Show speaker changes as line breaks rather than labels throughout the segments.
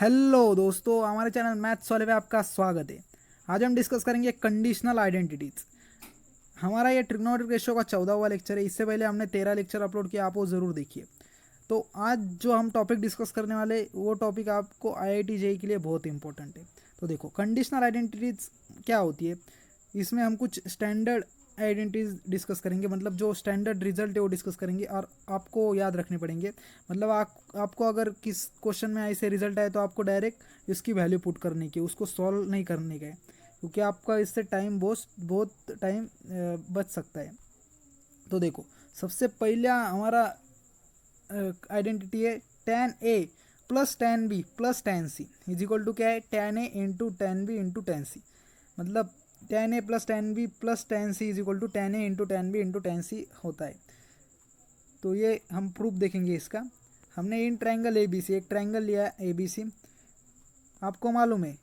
Hello दोस्तों, हमारे channel maths वाले पे आपका स्वागत है। आज हम डिस्कस करेंगे कंडीशनल आइडेंटिटीज। हमारा ये ट्रिग्नोमेट्रिक रेशियो का 14वां लेक्चर है। इससे पहले हमने 13 लेक्चर अपलोड किया, आप वो ज़रूर देखिए। तो आज जो हम टॉपिक डिस्कस करने वाले, वो टॉपिक आपको IIT JEE के लिए बहुत इंपॉर्टेंट है। तो देखो, कंडीशनल आइडेंटिटीज क्या होती है। इसमें हम कुछ स्टैंडर्ड आइडेंटिटीज डिस्कस करेंगे, मतलब जो स्टैंडर्ड रिजल्ट है वो डिस्कस करेंगे और आपको याद रखने पड़ेंगे। मतलब आपको अगर किस क्वेश्चन में ऐसे रिजल्ट आए तो आपको डायरेक्ट इसकी वैल्यू पुट करने की, उसको सॉल्व नहीं करने का है, क्योंकि आपका इससे टाइम बहुत टाइम बच सकता है। तो देखो, सबसे पहला हमारा आइडेंटिटी है tan A plus tan B plus tan C is equal to क्या है, tan A into tan B into tan C। मतलब tan A plus tan B plus tan C is equal to tan A into tan B into tan C होता है। तो ये हम proof देखेंगे इसका। हमने इन ट्रायंगल ABC, एक ट्रायंगल लिया ABC। आपको मालूम है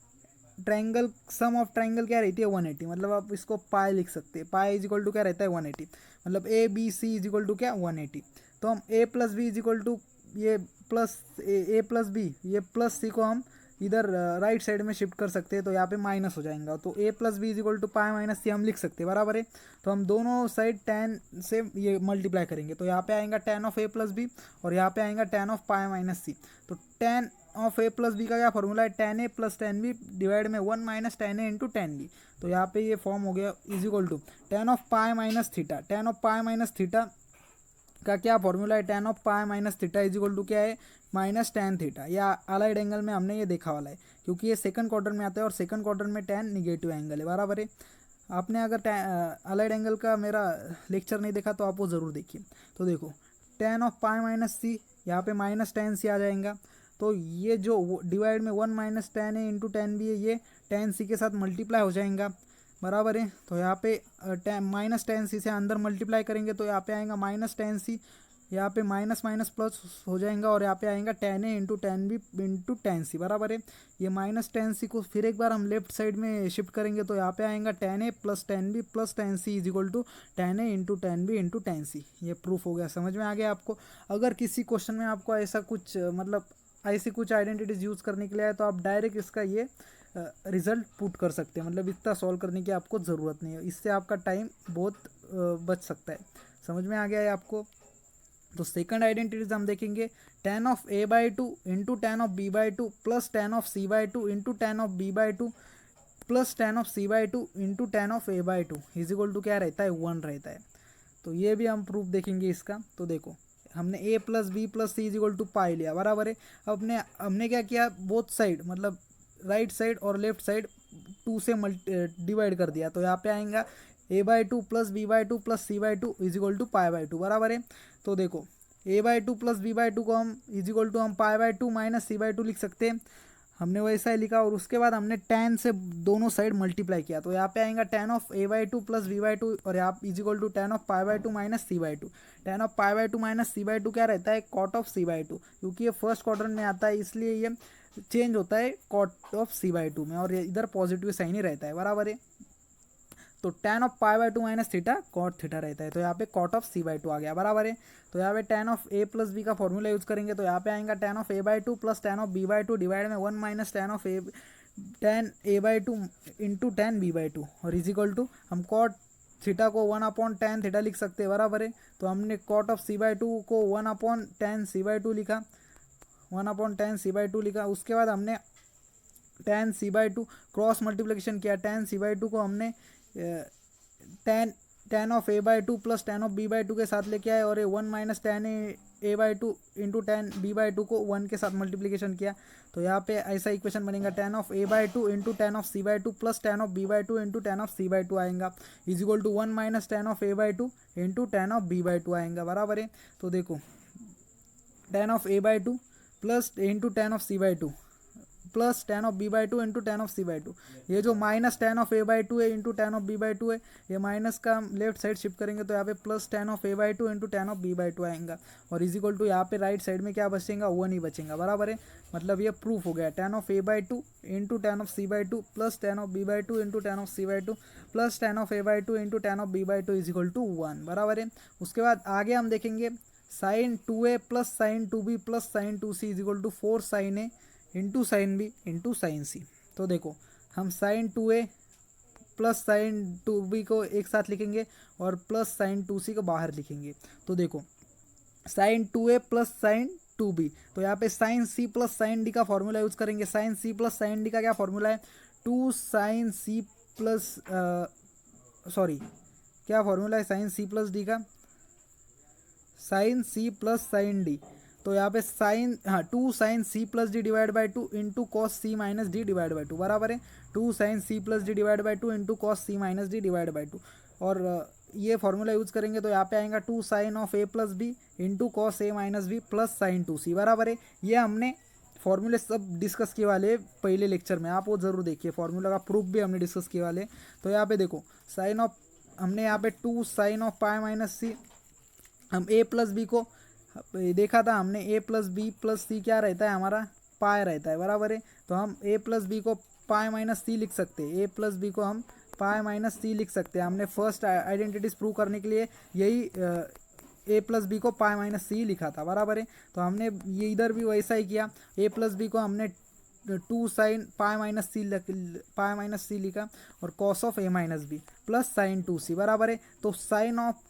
ट्रायंगल, सम ऑफ ट्रायंगल क्या रहती है, 180। मतलब आप इसको पाई लिख सकते हैं। पाई इज इक्वल टू क्या रहता है, 180। मतलब ABC इज इक्वल टू क्या, 180। तो हम A plus B is equal to ये प्लस ए प्लस बी, ये प्लस C को हम इधर राइट साइड में शिफ्ट कर सकते हैं, तो यहाँ पे माइनस हो जाएगा। तो A plus B is equal to pi minus C हम लिख सकते हैं, बराबर है। तो हम दोनों साइड tan से ये मल्टीप्लाई करेंगे, तो यहाँ पे आएगा tan of A plus B और यहाँ पे आएगा tan of pi minus C। तो tan of A plus B का क्या फॉर्मूला है, tan A plus tan B divide में 1 minus tan A into tan B। तो यहाँ पे ये फॉर्म हो गया is equal to tan of pi minus theta. tan of pi minus theta का क्या फॉर्मूला है, tan of pi minus theta is equal to क्या है, माइनस tan थीटा। या अलाइड एंगल में हमने ये देखा वाला है, क्योंकि ये सेकंड क्वार्टर में आता है और सेकंड क्वार्टर में tan निगेटिव एंगल है, बराबर है। आपने अगर अलाइड एंगल का मेरा लेक्चर नहीं देखा तो आप वो ज़रूर देखिए। तो देखो, tan of pi minus C, यहाँ पे माइनस tan C आ जाएगा। तो ये जो डिवाइड में 1 minus tan A into tan B है, ये tan C के साथ मल्टीप्लाई हो जाएगा, बराबर है। तो यहाँ पे माइनस tan C से अंदर मल्टीप्लाई करेंगे तो यहाँ पे आएगा माइनस tan C, यहाँ पे माइनस माइनस प्लस हो जाएगा और यहाँ पे आएगा tan A into tan B into tan C, बराबर है। ये माइनस tan C को फिर एक बार हम लेफ्ट साइड में शिफ्ट करेंगे तो यहाँ पे आएगा tan A plus tan B plus tan C is equal to tan A into tan B into tan C। ये प्रूफ हो गया, समझ में आ गया आपको। अगर किसी क्वेश्चन में आपको ऐसा कुछ मतलब ऐसी कुछ आइडेंटिटीज यूज़ करने के लिए है तो आप डायरेक्ट इसका ये रिजल्ट पुट कर सकते हैं। मतलब इतना सॉल्व करने की आपको ज़रूरत नहीं है, इससे आपका टाइम बहुत बच सकता है। समझ में आ गया है आपको। तो सेकंड आइडेंटिटीज हम देखेंगे, tan of A/2 into tan of B/2 plus tan of C/2 into tan of B/2 plus tan of C/2 into tan of A/2 is equal to क्या रहता है, 1 रहता है। तो ये भी हम प्रूफ देखेंगे इसका। तो देखो, हमने A plus B plus C is equal to pi लिया, बराबर है। अब हमने क्या किया, बोथ साइड मतलब राइट साइड और लेफ्ट साइड 2 से डिवाइड कर दिया। तो यहाँ पे आएगा A/2 plus B/2 plus C/2 is equal to पाई/2, बराबर है। तो देखो, A/2 प्लस B/2 को हम इज इक्वल टू हम पाई/2 माइनस C/2 लिख सकते हैं। हमने वैसा ही लिखा और उसके बाद हमने tan से दोनों साइड मल्टीप्लाई किया। तो यहाँ पे आएगा tan of A/2 plus B/2 और यहाँ is equal to tan of पाई/2 माइनस C/2। tan ऑफ पाई/2 माइनस C/2 क्या रहता है, cot ऑफ C/2, क्योंकि ये फर्स्ट क्वाड्रेंट में आता है इसलिए ये चेंज होता है cot ऑफ C/2 में, और ये इधर पॉजिटिव साइन ही रहता है, बराबर है। तो tan ऑफ पाई/2 माइनस थीटा कॉट थीटा रहता है, तो यहाँ पे cot ऑफ C/2 आ गया, बराबर है। तो यहाँ पे tan of A plus B का फॉर्मूला यूज करेंगे तो यहाँ पे आएगा tan of A/2 plus tan of B/2 divide में 1 minus tan A/2 into tan B/2 और इज इक्वल टू हम cot थीटा को 1 अपॉन tan थीटा लिख सकते हैं, बराबर है। तो हमने cot ऑफ C/2 को 1 अपॉन tan C/2 लिखा, 1 अपॉन tan C/2 लिखा। उसके बाद हमने tan C/2 क्रॉस मल्टीप्लिकेशन किया। tan C/2 को हमने tan tan of A/2 plus tan of B/2 के साथ लेके आए और ये 1 minus tan A/2 into tan B/2 को 1 के साथ मल्टीप्लिकेशन किया। तो यहाँ पे ऐसा इक्वेशन बनेगा, tan of A/2 into tan of C/2 plus tan of B/2 into tan of C/2 आएगा is equal to 1 minus tan of A/2 into tan of B/2 आएगा, बराबर है। तो देखो, tan of A/2 plus into tan of C/2 plus tan of B/2 into tan of C/2, ये जो minus tan of A/2 है into tan of B/2 है, ये माइनस का हम लेफ्ट साइड शिफ्ट करेंगे तो यहाँ पे plus tan of A/2 into tan of B/2 आएगा और इज इक्वल टू यहाँ पे राइट साइड में क्या बचेगा, 1 ही बचेगा, बराबर है। मतलब ये प्रूफ हो गया, tan of A/2 into tan of C/2 plus tan of B/2 into tan of C/2 plus tan of A/2 into tan of B/2 is equal to 1, बराबर है। उसके बाद आगे हम देखेंगे sin 2A plus sin 2B plus sin 2C is equal to 4 sin A into sine B into sine C. तो देखो हम sign 2a plus sign 2b को एक साथ लिखेंगे और प्लस साइन 2c को बाहर लिखेंगे। तो देखो sign 2a plus sign 2b, तो यहाँ पे साइन सी प्लस साइन डी का फॉर्मूला यूज करेंगे। साइन सी प्लस साइन डी का क्या फॉर्मूला है, 2 साइन सी प्लस सॉरी क्या फॉर्मूला है साइन सी प्लस डी का, साइन सी प्लस साइन डी। तो यहाँ पे sine 2 sine C plus D divide by 2 into cos C minus D divide by 2 बराबर है 2 sine C plus D divide by 2 into cos C minus D divide by 2। और ये formula use करेंगे तो यहाँ पे आएगा 2 sine of A plus B into cos A minus B plus sine 2c बराबर है। ये हमने फॉर्मूले सब डिस्कस किए वाले पहले लेक्चर में, आप वो जरूर देखिए, फॉर्मूला का प्रूफ भी हमने डिस्कस किए वाले। तो यहाँ पे देखो साइन ऑफ हमने यहाँ पे 2 साइन ऑफ पाई माइनस सी, हम ए प्लस बी को देखा था हमने, ए प्लस बी प्लस सी क्या रहता है हमारा, पाई रहता है बराबर है। तो हम ए प्लस बी को पाई माइनस सी लिख सकते हैं, ए प्लस बी को हम पाई माइनस सी लिख सकते हैं। हमने फर्स्ट आइडेंटिटीज प्रूव करने के लिए यही ए प्लस बी को पाई माइनस सी लिखा था बराबर है। तो हमने ये इधर भी वैसा ही किया, ए प्लस बी को हमने 2 साइन पाई माइनस सी लिखा और cos of A minus B plus sine 2c बराबर है। तो sine of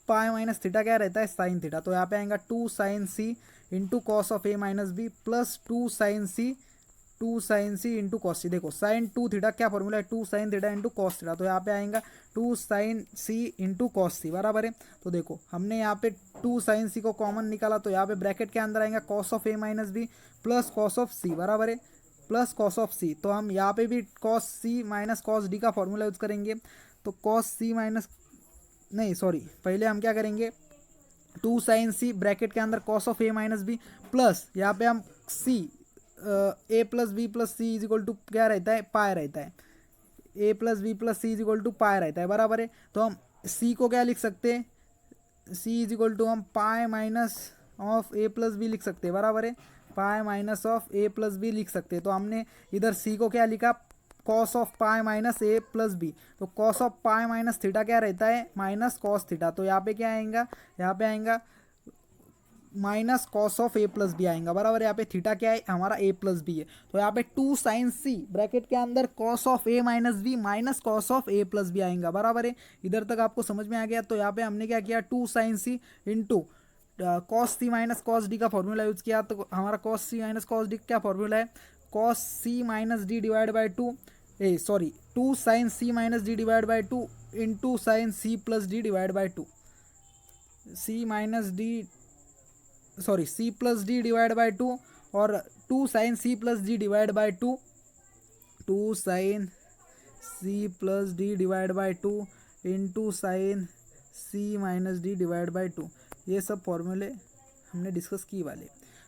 pi minus theta क्या रहता है, साइन थीटा। तो यहाँ पे आएगा 2 sine C into cos of A minus B plus 2 sine C into cos C. देखो साइन 2 थीटा क्या फॉर्मूला है, 2 sine theta into cos theta. तो यहाँ पे आएगा 2 sine C into cos C बराबर है। तो देखो हमने यहाँ पे 2 साइन सी को कॉमन निकाला, तो यहाँ पे ब्रैकेट के अंदर आएगा cos of A minus B plus cos of C बराबर है, प्लस कॉस ऑफ सी। तो हम यहाँ पे भी कॉस सी माइनस कॉस डी का फॉर्मूला यूज करेंगे। तो कॉस सी माइनस नहीं सॉरी पहले हम क्या करेंगे, 2 साइन सी ब्रैकेट के अंदर cos of A minus B plus यहाँ पे हम C A plus B plus C is equal to क्या रहता है, पाई रहता है, A plus B plus C is equal to pi रहता है बराबर है। तो हम सी को क्या लिख सकते हैं, सी इज इक्वल टू हम pi minus of A plus B लिख सकते हैं बराबर है, pi minus of A plus B लिख सकते हैं। तो हमने इधर सी को क्या लिखा, cos of pi minus A plus B. तो cos of pi minus theta क्या रहता है, माइनस कॉस थीटा। तो यहाँ पे क्या आएगा, यहाँ पे आएगा minus cos of A plus B आएगा बराबर। यहाँ पे थीटा क्या है हमारा, ए प्लस बी है। तो यहाँ पे 2 साइन सी ब्रैकेट के अंदर cos of A minus B minus cos of A plus B आएगा बराबर है। इधर तक आपको समझ में आ गया। तो यहाँ पे हमने क्या किया, 2 साइन सी इंटू कॉस सी माइनस कॉस डी का फॉर्मूला यूज किया। तो हमारा कॉस सी माइनस कॉस डी क्या फॉर्मूला है, cos C minus D divide by 2 sine C minus D divide by 2 into sine C plus D divide by 2, C plus D divide by 2 और 2 sine C plus D divide by 2, 2 sine C plus D divide by 2 into sine C minus D divide by 2। ये सब फॉर्मूले हमने discuss की वाले।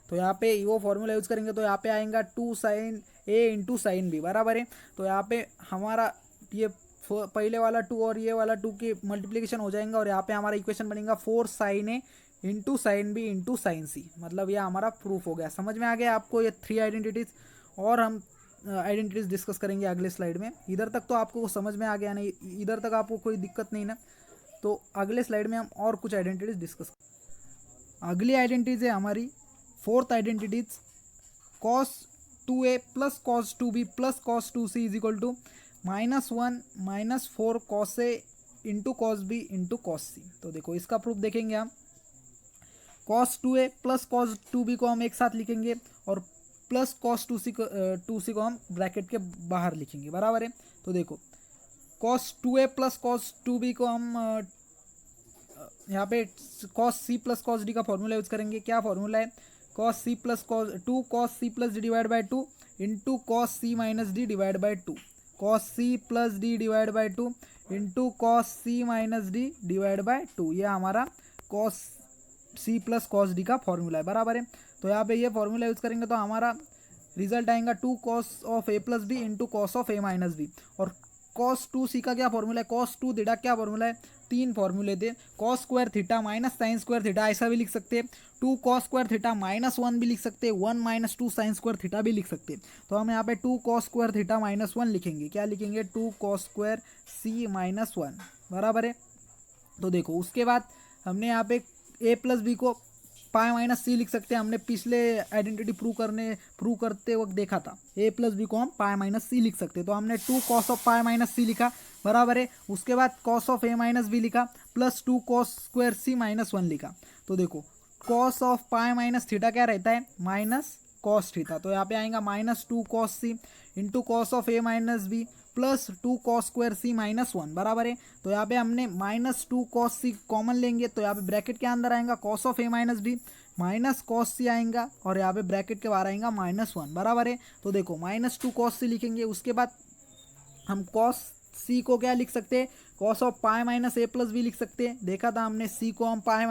तो यहाँ पे वो फॉर्मूला यूज करेंगे तो यहाँ पे आएगा 2 साइन ए इंटू साइन बी बराबर है। तो यहाँ पे हमारा ये पहले वाला 2 और ये वाला 2 की मल्टीप्लिकेशन हो जाएगा और यहाँ पे हमारा इक्वेशन बनेगा 4 साइन ए into sine B into sine C. मतलब ये हमारा प्रूफ हो गया। समझ में आ गया आपको ये 3 आइडेंटिटीज, और हम आइडेंटिटीज डिस्कस करेंगे अगले स्लाइड में। इधर तक तो आपको समझ में आ गया नहीं, इधर तक आपको कोई दिक्कत नहीं ना। तो अगले स्लाइड में हम और कुछ आइडेंटिटीज डिस्कस। अगली आइडेंटिटीज है हमारी 4th identities, cos 2a plus cos 2b plus cos 2c is equal to -1 minus 4 cos a into cos b into cos c। तो देखो इसका प्रूफ देखेंगे हम, cos 2a plus cos 2b को हम एक साथ लिखेंगे और प्लस cos 2c को हम ब्रैकेट के बाहर लिखेंगे बराबर है। तो देखो cos 2a plus cos 2b को हम यहाँ पे cos c plus cos d का फॉर्मूला यूज करेंगे। क्या फॉर्मूला है, cos c plus cos c plus D divide by 2 into cos c minus D divide by 2, cos c plus D divide by 2 into cos c minus D divide by 2। ये हमारा cos c plus cos d का formula है बराबर है। तो यहाँ पे ये फॉर्मूला यूज करेंगे तो हमारा रिजल्ट आएगा 2 cos of a plus B into cos of a minus B. और cos 2c का क्या फॉर्मूला है, cos 2 थीटा क्या फॉर्मूला है, 3 फॉर्मूले थे, cos square theta minus sine square theta ऐसा भी लिख सकते हैं, 2 cos स्क्वायर थीटा माइनस 1 भी लिख सकते हैं, 1 माइनस 2 साइन स्क्वायर थीटा भी लिख सकते हैं। तो हम यहाँ पे 2 cos स्क्वायर थीटा माइनस 1 लिखेंगे। क्या लिखेंगे, 2 cos स्क्वायर c माइनस 1 बराबर है। तो देखो उसके बाद हमने यहाँ पे a प्लस बी को पाई माइनस सी लिख सकते हैं, हमने पिछले आइडेंटिटी प्रूव करते वक्त देखा था। ए प्लस बी को हम पाई माइनस सी लिख सकते हैं, तो हमने 2 cos of pi minus C लिखा, बराबर है। उसके बाद cos of A minus B लिखा, plus 2 cos square C minus 1 लिखा। तो देखो cos of pi minus theta क्या रहता है, माइनस कॉस थीटा, तो यहाँ पे आएगा minus 2 cos C into cos of A minus B plus 2 cos square C minus 1, बराबर है। तो यहाँ पे हमने माइनस 2 कॉस सी कॉमन लेंगे, तो यहाँ पे ब्रैकेट के अंदर आएगा cos of A minus B minus cos C आएगा, और यहाँ पे ब्रैकेट के बाहर आएगा -1, बराबर है। तो देखो -2 कॉस सी लिखेंगे, उसके बाद हम कॉस सी को क्या लिख सकते हैं, cos of pi minus A plus B लिख सकते हैं। देखा था हमने सी को हम पाई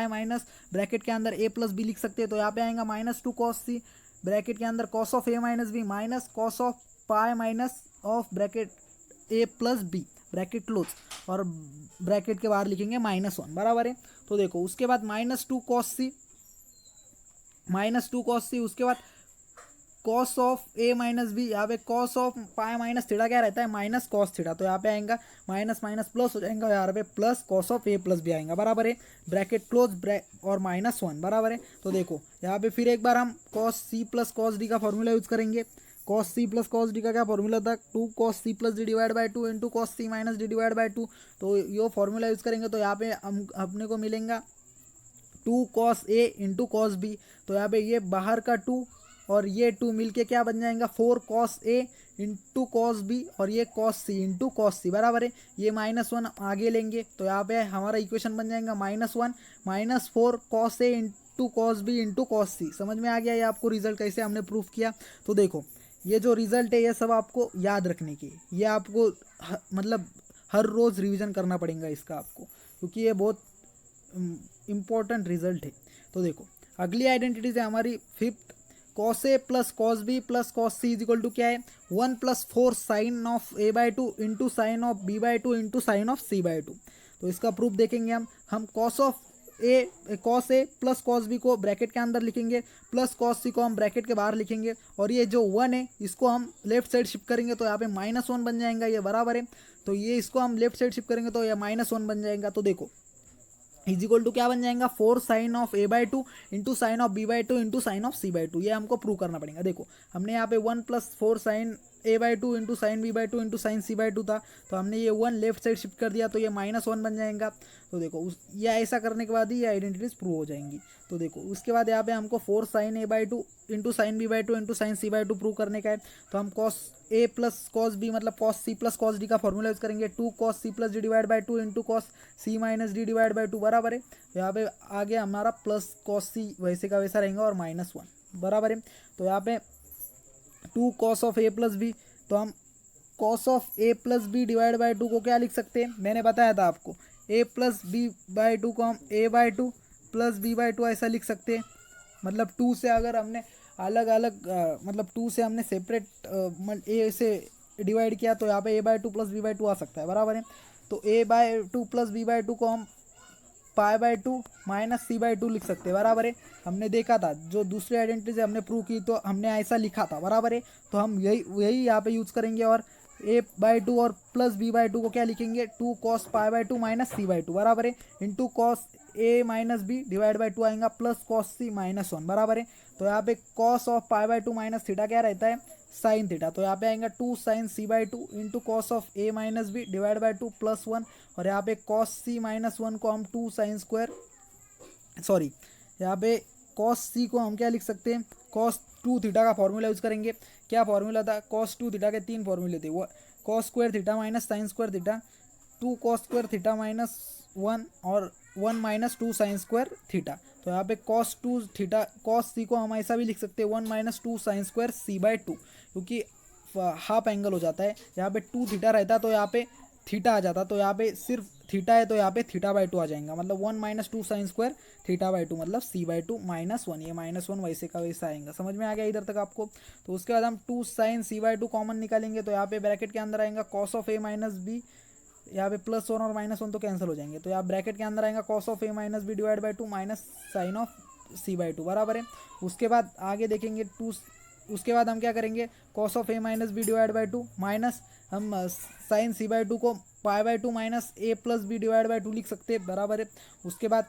माइनस ब्रैकेट के अंदर ए प्लस बी लिख सकते हैं, तो यहाँ पे आएगा -2 कॉस सी ब्रैकेट के अंदर cos of A minus B minus cos of pi minus of bracket A plus B bracket close, और ब्रैकेट के बाहर लिखेंगे -1, बराबर है। तो देखो उसके बाद -2 कॉस सी उसके बाद cos of A minus B, यहाँ पे cos of pi minus theta क्या रहता है, माइनस कॉस थीटा, तो यहाँ पे आएगा माइनस माइनस प्लस हो जाएगा, यहाँ पे plus cos of A plus B आएगा, बराबर है। ब्रैकेट क्लोज और -1, बराबर है। तो देखो यहाँ पे फिर एक बार हम कॉस सी प्लस कॉस डी का फॉर्मूला यूज करेंगे। कॉस सी प्लस कॉस डी का क्या फॉर्मूला था, 2 cos C plus D divide by 2 into cos C minus D divide by 2। तो ये फॉर्मूला यूज करेंगे, तो यहाँ पे हम अपने को मिलेगा 2 cos A into cos B, तो यहाँ पे ये बाहर का 2 और ये 2 मिलके क्या बन जाएगा 4 कॉस ए इंटू कॉस बी, और ये cos C into cos C, बराबर है। ये -1 आगे लेंगे, तो यहाँ पे हमारा इक्वेशन बन जाएगा -1 -4 कॉस ए into cos B into cos C. समझ में आ गया ये आपको रिजल्ट कैसे हमने प्रूफ किया। तो देखो ये जो रिजल्ट है ये सब आपको याद रखने की, ये आपको मतलब हर रोज़ रिवीजन करना पड़ेगा इसका आपको, क्योंकि ये बहुत इम्पोर्टेंट रिजल्ट है। तो देखो अगली आइडेंटिटीज है हमारी 5th, cos A plus cos B plus cos C is equal to क्या है, 1 + 4 sine of A by 2 into sine of B by 2 into sine of C by 2। तो इसका प्रूफ देखेंगे हम cos A plus cos B को bracket के अंदर लिखेंगे, प्लस कॉस सी को हम ब्रैकेट के बाहर लिखेंगे, और ये जो 1 है इसको हम लेफ्ट साइड शिफ्ट करेंगे, तो यहाँ पे -1 बन जाएगा, ये बराबर है। तो ये इसको हम लेफ्ट साइड शिफ्ट करेंगे तो ये -1 बन जाएगा। तो देखो इज इक्वल टू क्या बन जाएगा, 4 sine of A by 2 into sine of B by 2 into sine of C by 2। ये हमको प्रूव करना पड़ेगा। देखो हमने यहाँ पे 1 + 4 sine A by 2 into sine B by 2 into sine C by 2 था, तो हमने ये 1 लेफ्ट साइड शिफ्ट कर दिया, तो ये -1 बन जाएगा। तो देखो ये ऐसा करने के बाद ही ये आइडेंटिटीज प्रूव हो जाएंगी। तो देखो उसके बाद यहाँ पे हमको 4 sine A by 2 into sine B by 2 into sine C by 2 prove करने का है। तो हम cos A plus cos B मतलब कॉस सी प्लस कॉस डी का फॉर्मूला यूज करेंगे, 2 cos C plus D divide by 2 into cos C minus D divide by 2, बराबर है। यहाँ पे आगे हमारा प्लस कॉस सी वैसे का वैसा रहेगा और -1, बराबर है। तो यहाँ पे 2 cos of A plus B, तो हम cos of A plus B divide by 2 को क्या लिख सकते हैं, मैंने बताया था आपको, ए प्लस बी बाई 2 को हम ए बाई 2 प्लस बी बाई 2 ऐसा लिख सकते हैं। मतलब 2 से अगर हमने अलग अलग मतलब 2 से हमने सेपरेट ए से डिवाइड किया, तो यहाँ पे a by 2 plus B by 2 आ सकता है, बराबर है। तो a by 2 plus B by 2 को हम pi by 2 minus C by 2 लिख सकते हैं, बराबर है। हमने देखा था जो दूसरी आइडेंटिटी से हमने प्रूव की, तो हमने ऐसा लिखा था, बराबर है। तो हम यही यहाँ पे यूज़ करेंगे, और ए बाई 2 और प्लस बी बाई 2 को क्या लिखेंगे, 2 cos pi by 2 minus C by 2, बराबर है, into cos A minus B divide by 2 आएगा प्लस कॉस सी -1, बराबर है। तो यहाँ पे cos of pi by 2 minus theta क्या रहता है, साइन थीटा, तो यहाँ पे आएगा 2 sine C by 2 into cos of A minus B divide by 2 +1, और यहाँ पे कॉस सी -1 को हम 2 साइन स्क्वायर यहाँ पे कॉस सी को हम क्या लिख सकते हैं, cos 2 थीटा का फॉर्मूला यूज करेंगे। क्या फॉर्मूला था, cos 2 थीटा के 3 फॉर्मूले थे, वो cos square theta minus sine square theta, 2 cos square theta -1 और 1 - 2 साइन स्क्वायर थीटा। तो यहाँ पे cos 2 थीटा cos सी को हम ऐसा भी लिख सकते हैं 1 - 2 साइन स्क्वायर सी बाई 2, क्योंकि हाफ एंगल हो जाता है। यहाँ पे 2 थीटा रहता तो यहाँ पे थीटा आ जाता, तो यहाँ पे सिर्फ थीटा है तो यहाँ पे थीटा बाई 2 आ जाएगा, मतलब 1 - 2 साइन स्क्वायर थीटा बाई 2 मतलब सी बाई 2 -1, ये -1 वैसे का वैसा आएगा। समझ में आ गया इधर तक आपको। तो उसके बाद हम 2 साइन सी बाई 2 कॉमन निकालेंगे, तो यहाँ पे ब्रैकेट के अंदर आएगा cos of A minus B, यहाँ पे +1 और -1 तो कैंसिल हो जाएंगे, तो यहाँ ब्रैकेट के अंदर आएगा cos of A minus B divide by 2 minus sine of C by 2, बराबर है। उसके बाद आगे देखेंगे उसके बाद हम क्या करेंगे, cos of A minus B divide by 2 minus हम साइन सी बाई 2 को pi by 2 minus A plus B divide by 2 लिख सकते हैं, बराबर है। उसके बाद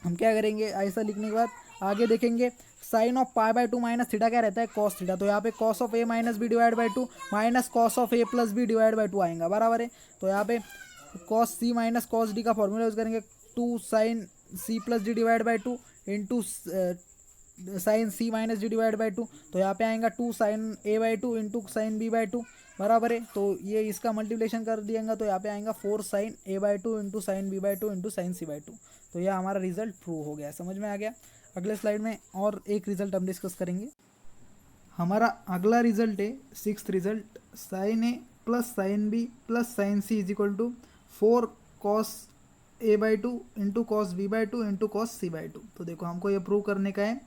हम क्या करेंगे, ऐसा लिखने के बाद आगे देखेंगे sine of pi by two minus theta क्या रहता है, कॉस थीटा। तो यहाँ पे cos of A minus B divide by two minus cos of A plus B divide by two आएगा, बराबर है। तो यहाँ पे कॉस सी माइनस कॉस डी का फॉर्मूला यूज करेंगे, two sine C plus D divide by two into sine C minus D divide by two. तो यहाँ पे आएगा two sine A by two into sine B by two, बराबर है। तो ये इसका मल्टीप्लिकेशन कर दिएगा तो यहाँ पे आएगा four sine A by two into sine B by two into sine C by two. तो यह हमारा रिजल्ट प्रूव हो गया, समझ में आ गया। अगले स्लाइड में और एक रिजल्ट हम डिस्कस करेंगे। हमारा अगला रिजल्ट है sixth result, sine A plus sine B plus sine C is equal to four cos A by two into cos B by two into cos C by two. तो देखो हमको ये prove करने का है,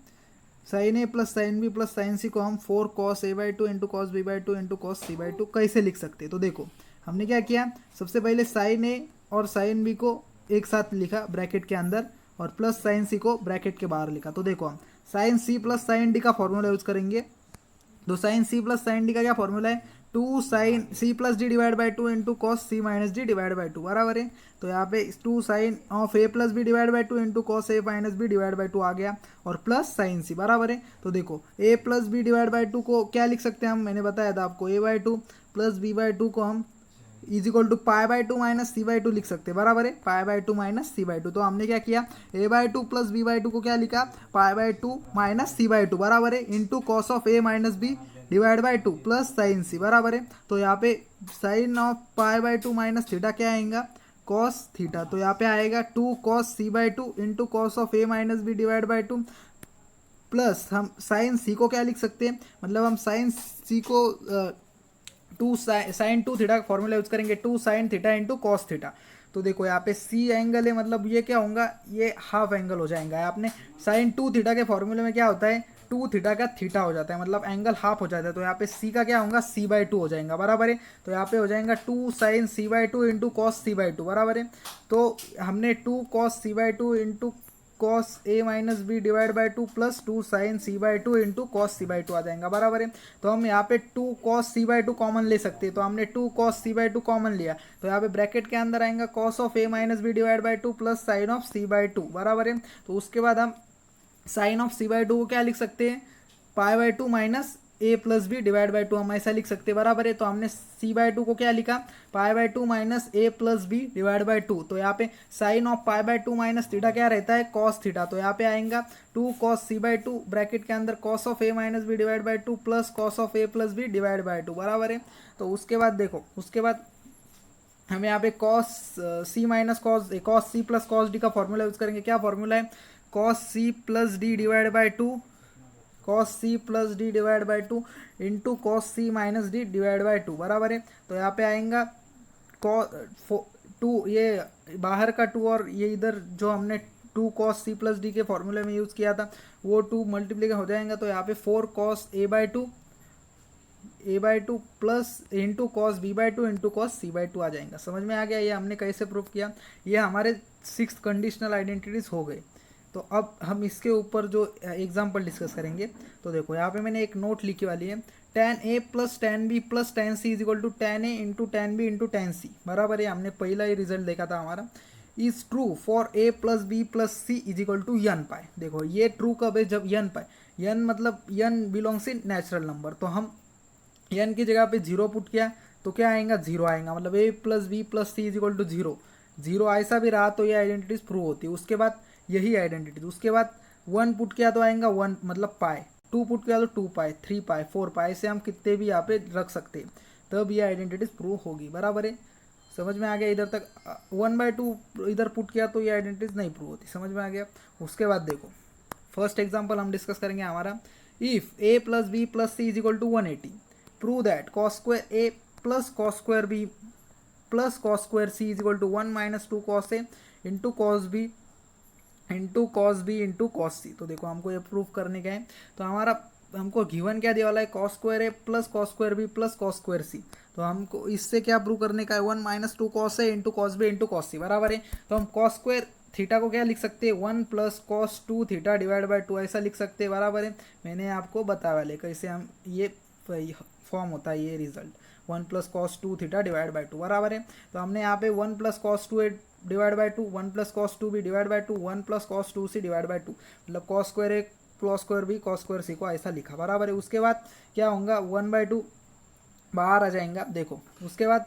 साइन ए plus sine B plus sine सी को हम four cos A by two into cos B by two into cos C by two कैसे लिख सकते हैं। तो देखो हमने क्या किया, सबसे पहले साइन ए और साइन बी को एक साथ लिखा ब्रैकेट के अंदर और प्लस साइन सी को ब्रैकेट के बाहर लिखा। तो देखो हम साइन सी प्लस साइन डी का फॉर्मूला यूज करेंगे। तो साइन सी प्लस साइन डी का क्या फॉर्मूला है, two sine C plus D divide by two into cos C minus D divide by two, बराबर है। तो यहाँ पे two sine of A plus B divide by two into cos A minus B divide by two आ गया और plus sine C, बराबर है। तो देखो A plus B divide by two को क्या लिख सकते हैं हम, मैंने बताया था आपको, A by two plus B by two को हम is equal to pi by two minus C by two लिख सकते हैं, बराबर है, pi by two minus C by two. तो हमने क्या किया, A by two plus B by two को क्या लिखा, pi by two minus C by two, बराबर है, into cos of A minus B divide by two plus sine C, बराबर है। तो यहाँ पे sine of pi by two minus theta क्या आएगा, कॉस थीटा। तो यहाँ पे आएगा two cos C by two into cos of A minus B divide by two plus हम साइन सी को क्या लिख सकते हैं, मतलब हम साइन सी को टू साइन टू थीटा का फॉर्मूला यूज करेंगे, two sine theta into cos theta. तो देखो यहाँ पे सी एंगल है, मतलब ये क्या होगा, ये हाफ एंगल हो जाएगा। आपने साइन टू थीटा के फॉर्मूले में क्या होता है, टू थीटा का थीटा हो जाता है, मतलब एंगल हाफ हो जाता है। तो यहाँ पे सी का क्या होगा, सी बाई टू हो जाएगा, बराबर है। तो यहाँ पे हो जाएगा two sine C by two into cos C by two, बराबर है। तो हमने two cos C by two into cos A minus B divide by two plus two sine C by two into cos C by two आ जाएगा, बराबर है। तो हम यहाँ पे two cos C by two common ले सकते हैं। तो हमने two cos C by two common लिया, तो यहाँ पे ब्रैकेट के अंदर आएगा cos of A minus B divide by two plus sine of C by two, बराबर है। तो उसके बाद हम sine of C by two को क्या लिख सकते हैं, pi by two minus A plus B divide by two, हम ऐसा लिख सकते हैं, बराबर है। तो हमने सी बाई टू को क्या लिखा, pi by two minus A plus B divide by two. तो यहाँ पे sine of pi by two minus theta क्या रहता है, कॉस थीटा। तो यहाँ पे आएगा two cos C by two bracket के अंदर cos of A minus B divide by two plus cos of A plus B divide by two, बराबर है। तो उसके बाद देखो, उसके बाद हम यहाँ पे कॉस सी माइनस कॉस सी प्लस कॉस डी का फॉर्मूला यूज करेंगे। क्या फॉर्मूला है, cos C plus D divide by two cos C plus D divide by two into cos C minus D divide by two, बराबर है। तो यहाँ पे आएगा टू, ये बाहर का टू और ये इधर जो हमने टू कॉस सी प्लस डी के फॉर्मूले में यूज़ किया था वो टू मल्टीप्लीकेशन हो जाएगा। तो यहाँ पे four cos A by two plus into cos B by two into cos C by two आ जाएगा। समझ में आ गया, ये हमने कैसे प्रूव किया। ये हमारे सिक्स्थ कंडीशनल आइडेंटिटीज हो गए। तो अब हम इसके ऊपर जो एग्जाम्पल डिस्कस करेंगे। तो देखो यहाँ पे मैंने एक नोट लिखी वाली है, tan a plus tan b plus tan c is equal to tan a into tan b into tan c, बराबर है। हमने पहला ही रिजल्ट देखा था हमारा, is true for a plus B plus C is equal to n pi. देखो ये true कब है, जब n पाए, n मतलब n belongs in natural number. तो हम n की जगह पे जीरो पुट किया तो क्या आएगा, जीरो आएगा, मतलब a plus B plus C is equal to zero. Zero ऐसा भी रहा तो ये आइडेंटिटीज प्रूव होती है। उसके बाद यही आइडेंटिटी, उसके बाद वन पुट किया तो आएगा वन मतलब पाई, टू पुट किया तो two pi, three pi, four pi, ऐसे हम कितने भी यहाँ पे रख सकते हैं, तब ये आइडेंटिटीज प्रूव होगी, बराबर है। समझ में आ गया इधर तक। वन बाई टू इधर पुट किया तो ये आइडेंटिटीज नहीं प्रूव होती, समझ में आ गया। उसके बाद देखो फर्स्ट एग्जाम्पल हम डिस्कस करेंगे हमारा, if A plus B plus C is equal to 180, prove that cos square A plus cos square B plus cos square C is equal to 1 minus two cos A into cos B into cos B into cos C. तो देखो हमको ये proof करने का है। तो हमारा हमको गिवन क्या दिया वाला है, कॉस स्क्वायर ए plus cos square B plus cos square C. तो हमको इससे क्या प्रूव करने का है, 1 माइनस टू कॉस ए into cos B into cos C, बराबर है। तो हम कॉस स्क्वायर थीटा को क्या लिख सकते हैं, 1 plus cos two theta divide by to, ऐसा लिख सकते हैं, बराबर है। मैंने आपको बताया वाले कैसे हम ये फॉर्म होता है ये result, 1 plus cos two theta divide by two, बराबर है। तो हमने यहाँ पे 1 plus cos two divide by 2, 1 plus cos 2 B divide by 2, 1 plus cos 2 C divide by 2, मतलब कॉस स्क्वायर ए plus square B cos square C को ऐसा लिखा, बराबर है। उसके बाद क्या होगा, 1/2 बाहर आ जाएगा, देखो। उसके बाद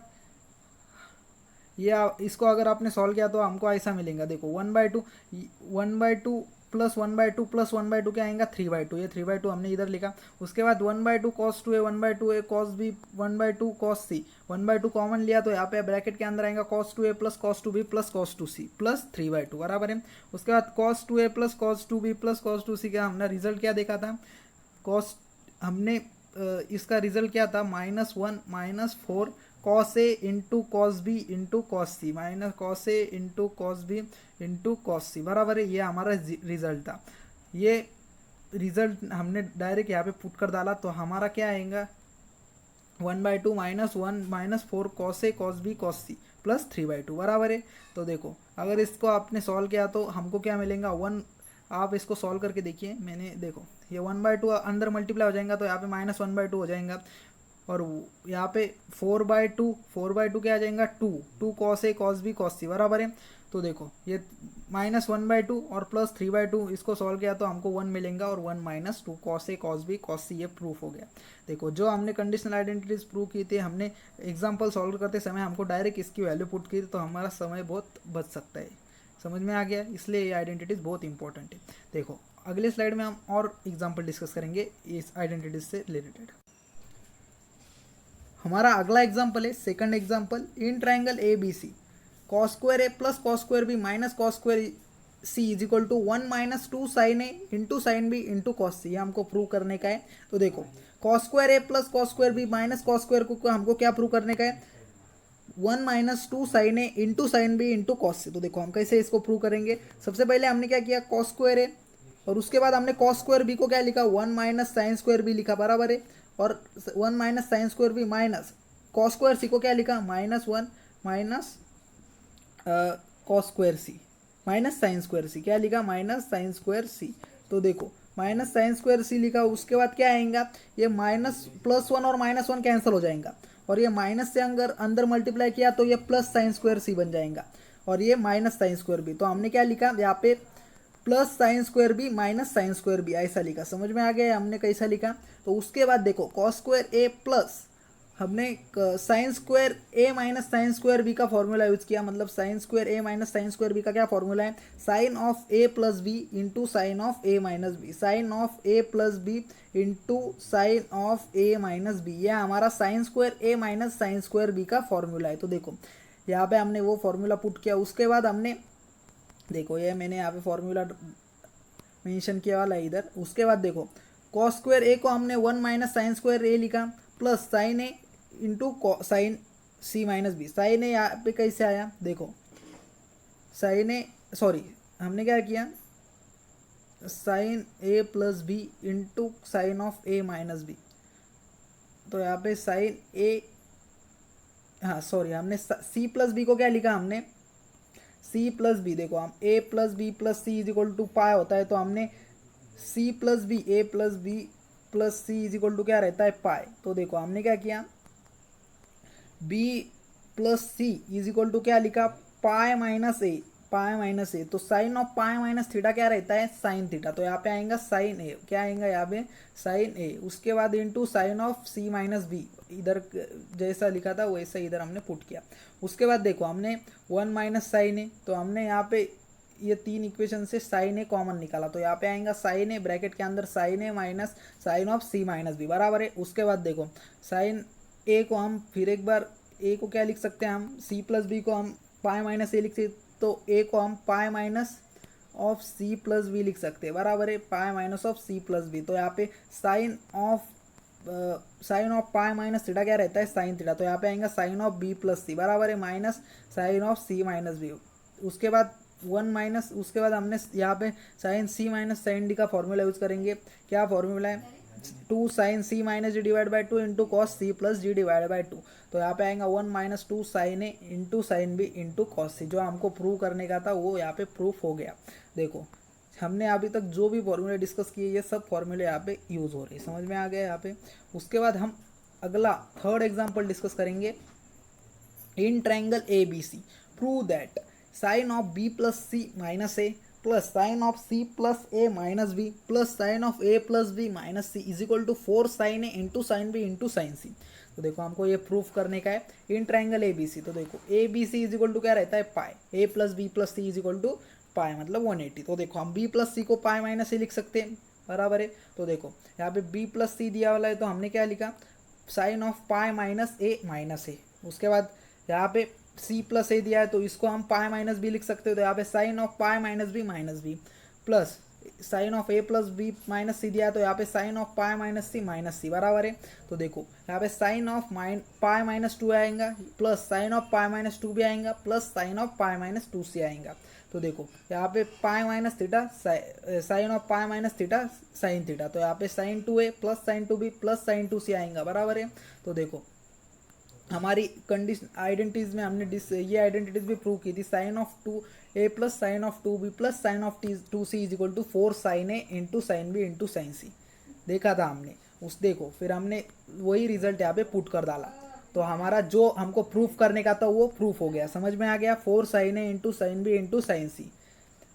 ये इसको अगर आपने सॉल्व किया तो हमको ऐसा मिलेगा, देखो 1/2 प्लस 1/2 प्लस 1/2 क्या आएगा 3/2, ये 3/2 हमने इधर लिखा। उसके बाद 1/2 cos 2 A 1/2 A cos B 1/2 cos C, 1/2 common लिया तो यहाँ पे ब्रैकेट के अंदर आएगा cos 2 A plus cos 2 B plus cos 2 C plus 3/2, बराबर है। उसके बाद cos 2 A plus cos 2 B plus cos 2 C का हमने रिजल्ट क्या देखा था, कॉस हमने इसका रिजल्ट क्या था, -1 -4 कॉस ए into cos B into cos सी, माइनस कॉस ए into cos B into cos C, बराबर है। ये हमारा रिजल्ट था। ये रिजल्ट हमने डायरेक्ट यहाँ पे पुट कर डाला तो हमारा क्या आएगा, 1/2 -1 -4 cos A cos B cos C plus 3/2, बराबर है। तो देखो अगर इसको आपने सॉल्व किया तो हमको क्या मिलेगा, 1, आप इसको सॉल्व करके देखिए, मैंने देखो ये 1/2 अंदर मल्टीप्लाई हो जाएगा तो यहाँ पे -1/2 हो जाएगा, और यहाँ पे 4/2 क्या आ जाएगा 2 cos A cos B cos C, बराबर है। तो देखो ये -1/2 और प्लस 3/2 इसको सॉल्व किया तो हमको 1 मिलेगा, और 1 - 2 cos A cos B cos C, ये प्रूफ हो गया। देखो जो हमने कंडीशनल आइडेंटिटीज प्रूव की थी, हमने एग्जाम्पल सॉल्व करते समय हमको डायरेक्ट इसकी वैल्यू पुट की तो हमारा समय बहुत बच सकता है। समझ में आ गया, इसलिए ये आइडेंटिटीज बहुत इंपॉर्टेंट है। देखो अगले स्लाइड में हम और एग्जाम्पल डिस्कस करेंगे इस आइडेंटिटीज से रिलेटेड। हमारा अगला एग्जाम्पल है second example, in triangle A B C cos square A plus cos square B minus cos square C is equal to 1 - 2 sine A into sine B into cos C, ये हमको prove करने का है। तो देखो cos square ए plus cos square B minus cos square को हमको क्या प्रूव करने का है, 1 - 2 साइन ए into sine B into cos C. तो देखो हम कैसे इसको प्रूव करेंगे, सबसे पहले हमने क्या किया, कॉस स्क्वायर ए, और उसके बाद हमने कॉस स्क्वायर बी को क्या लिखा, 1 - साइन स्क्वायर बी लिखा, बराबर है। और 1 - sine square B minus cos square C को क्या लिखा, -1 minus cos square C minus sine square C, क्या लिखा, माइनस साइन स्क्वायर सी। तो देखो माइनस साइन स्क्वायर सी लिखा, उसके बाद क्या आएगा, ये +1 और -1 कैंसिल हो जाएगा, और ये माइनस से अंदर मल्टीप्लाई किया तो ये प्लस साइन स्क्वायर सी बन जाएगा, और ये माइनस साइन स्क्वायर बी। तो हमने क्या लिखा यहाँ पे, plus sine square B minus sine square b, ऐसा लिखा। समझ में आ गया हमने कैसा लिखा। तो उसके बाद देखो कॉस स्क्वायर ए प्लस हमने sine square a minus sine square b का फॉर्मूला यूज किया, मतलब sine square a minus sine square b का क्या फॉर्मूला है, sine of A plus B into sine of A minus b, sine of A plus B into sine of A minus b, यह हमारा sine square a minus sine square b का formula है। तो देखो यहाँ पे हमने वो फॉर्मूला पुट किया, उसके बाद हमने देखो ये मैंने यहाँ पे फॉर्मूला मेंशन किया वाला है इधर। उसके बाद देखो कॉस स्क्वायर ए को हमने 1 - साइन स्क्वायर ए लिखा, प्लस साइन ए इंटू साइन सी माइनस बी, साइन ए यहाँ पे कैसे आया, देखो साइन ए सॉरी हमने क्या किया, sine A plus B into sine of A minus b. तो यहाँ पे साइन ए, हाँ सॉरी हमने सी प्लस बी को क्या लिखा, हमने सी प्लस बी, देखो हम A plus B plus C is equal to pi होता है, तो हमने C plus B A plus B plus C is equal to क्या रहता है, पाई। तो देखो हमने क्या किया, B plus C is equal to क्या लिखा, पाई माइनस ए, तो sine of pi minus theta क्या रहता है, साइन थीटा। तो यहाँ पे आएगा साइन ए, क्या आएगा यहाँ पे साइन ए, उसके बाद into sine of c minus b, इधर जैसा लिखा था वैसा इधर हमने पुट किया। उसके बाद देखो हमने 1 - साइन ए, तो हमने यहाँ पे ये 3 इक्वेशन से साइन ए कॉमन निकाला, तो यहाँ पे आएगा साइन ए ब्रैकेट के अंदर sine a minus sine of c minus b, बराबर है। उसके बाद देखो साइन ए को हम फिर एक बार ए को क्या लिख सकते हैं, हम सी प्लस बी को हम पाई माइनस ए लिख सकते, तो ए को हम pi minus of C plus B लिख सकते हैं, बराबर है, pi minus of C plus B. तो यहाँ पे sine of pi minus theta क्या रहता है, साइन थीटा। तो यहाँ पे आएगा sine of B plus c, बराबर है, minus sine of c minus b. उसके बाद उसके बाद हमने यहाँ पे साइन सी माइनस साइन डी का फॉर्मूला यूज करेंगे। क्या फॉर्मूला है, 2 sine C minus D divide by 2 into cos C plus D divide by 2। तो यहाँ पे आएगा 1 - 2 साइन ए into sine B into cos C, जो हमको प्रूव करने का था वो यहाँ पे प्रूफ हो गया। देखो हमने अभी तक जो भी फॉर्मूले डिस्कस किए ये सब फॉर्मूले यहाँ पे यूज हो रहे हैं, समझ में आ गया यहाँ पे। उसके बाद हम अगला थर्ड एग्जाम्पल डिस्कस करेंगे, in triangle A B C prove that sine of B plus C minus A plus sine of C plus A minus B plus sine of A plus B minus C is equal to 4 sine A into sine B into sine C. तो देखो हमको ये proof करने का है इन triangle A B C. तो देखो A B C is equal to क्या रहता है pi, A plus B plus C is equal to pi मतलब 180। तो देखो हम बी प्लस सी को पाई माइनस सी लिख सकते हैं, बराबर है। तो देखो यहाँ पे बी प्लस सी दिया वाला है तो हमने क्या लिखा, साइन ऑफ पाई माइनस ए। उसके बाद यहाँ पे सी प्लस ए दिया है तो इसको हम पाई माइनस बी लिख सकते हो। तो यहाँ पे sine of pi minus B plus sine of A plus B minus C दिया है तो यहाँ पे sine of pi minus C बराबर है। तो देखो यहाँ पे sine of pi minus two आएगा plus sine of pi minus two भी आएगा plus sine of pi minus two C आएगा। तो देखो यहाँ पे pi minus theta sine of pi minus theta sine theta. तो यहाँ पे sine two A plus sine two B plus sine two C आएगा, बराबर है। तो देखो हमारी कंडीशन आइडेंटिटीज में हमने ये आइडेंटिटीज भी प्रूव की थी, sine of two A plus sine of two B plus sine of two C is equal to 4 sine A into sine B into sine C देखा था हमने उस। देखो फिर हमने वही रिजल्ट यहाँ पे पुट कर डाला तो हमारा जो हमको प्रूफ करने का था वो प्रूफ हो गया, समझ में आ गया। 4 साइन ए into sine B into sine C.